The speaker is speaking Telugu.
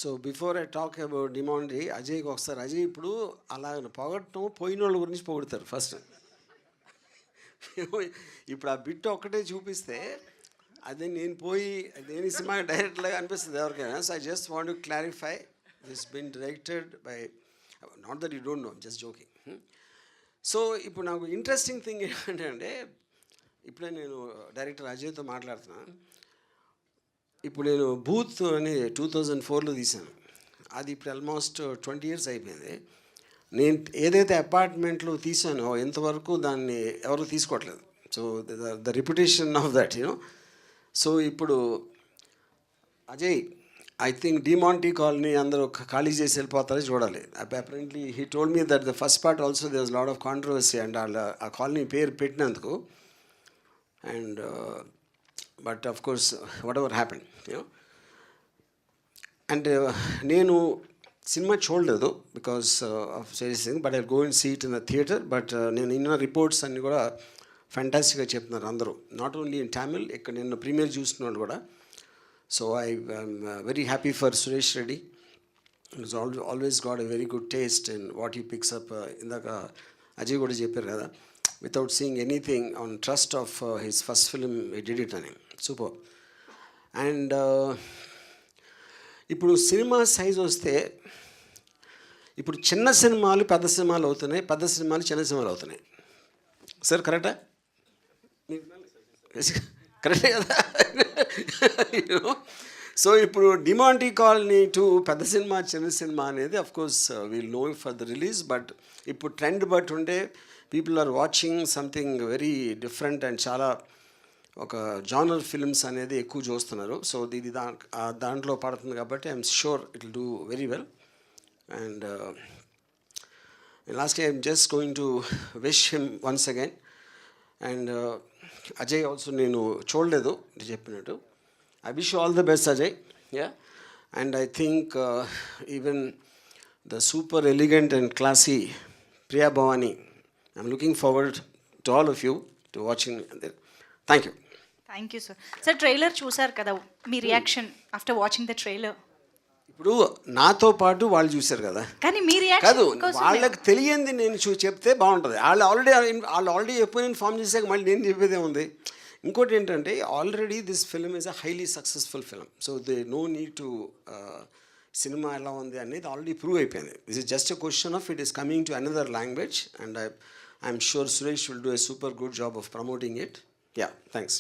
So before I talk about Demonte, అజయ్కి ఒకసారి అజయ్ ఇప్పుడు అలా పొగట్టం పోయిన వాళ్ళ గురించి పొగుడతారు ఫస్ట్. ఇప్పుడు ఆ బిట్ ఒక్కటే చూపిస్తే అదే నేను పోయి నేను సినిమా డైరెక్ట్లాగా అనిపిస్తుంది ఎవరికైనా. So I just want to clarify this been directed by, not that you don't know, just joking. సో ఇప్పుడు నాకు ఇంట్రెస్టింగ్ థింగ్ ఏంటంటే, ఇప్పుడే నేను డైరెక్టర్ అజయ్తో మాట్లాడుతున్నాను. ఇప్పుడు నేను బూత్ అని 2004లో తీశాను. అది ఇప్పుడు ఆల్మోస్ట్ 20 years అయిపోయింది. నేను ఏదైతే అపార్ట్మెంట్లో తీసానో ఎంతవరకు దాన్ని ఎవరు తీసుకోవట్లేదు. So the reputation of that you know. So ఇప్పుడు Ajay, I think Demonte colony అందరూ ఖాళీ చేసి వెళ్ళిపోతారో చూడాలి. Apparently he told me that the first part also there was lot of controversy and ఆ కాలనీ పేరు పెట్టినందుకు. And but of course whatever happen you know. And నేను సినిమా చూడలేదు because of serious thing, but I go and see it in the theatre. But నేను ఇన్న రిపోర్ట్స్ అన్నీ కూడా ఫ్యాంటాస్టిక్గా చెప్తున్నారు అందరూ, నాట్ ఓన్లీ ఇన్ తమిళ్, ఇక్కడ నిన్న ప్రీమియర్ చూస్తున్నాడు కూడా. So I'm very happy for Suresh Reddy. Is always got a very good taste in what he picks up. ఇందాక అజయ్ కూడా చెప్పారు కదా, without seeing anything on trust of his first film he did it అని. సూపర్. అండ్ ఇప్పుడు సినిమా సైజ్ వస్తే ఇప్పుడు చిన్న సినిమాలు పెద్ద సినిమాలు అవుతున్నాయి, పెద్ద సినిమాలు చిన్న సినిమాలు అవుతున్నాయి. సార్ కరెక్టా? కరెక్టే కదా? సో ఇప్పుడు డిమాంటీ కాలనీ టు పెద్ద సినిమా చిన్న సినిమా అనేది of course we'll know for the release. But ఇప్పుడు ట్రెండ్ బట్టి ఉంటే people are watching something very different and చాలా ఒక జానర్ ఫిల్మ్స్ అనేది ఎక్కువ చూస్తున్నారు. సో ఇది దాంట్లో పడుతుంది కాబట్టి I'm sure it will do very well. And last I'm just going to wish him once again. And Ajay also నేను చూడలేదు చెప్పినట్టు. I wish all the best Ajay. Yeah. And I think even the super elegant and classy Priya Bhavani, I'm looking forward to all of you to watching. Thank you. Thank you sir. Sir trailer చూసారు కదా, మీ reaction after watching the trailer? ఇప్పుడు నాతో పాటు వాళ్ళు చూశారు కదా, కానీ మీ రియాక్షన్ కాదు, వాళ్ళకి తెలియంది నేను చెప్తే బాగుంటుంది. వాళ్ళు ఆల్రెడీ ఒపీనియన్ ఫామ్ చేశాక మళ్ళీ నేను చెప్పేదే ఉంది. ఇంకోటి ఏంటంటే already this film is a highly successful film. So they know need to cinema ఎలా ఉంది అనేది ఆల్రెడీ ప్రూవ్ అయిపోయింది. This is just a question of it is coming to another language. And I'm sure Suresh will do a super good job of promoting it. Yeah, thanks.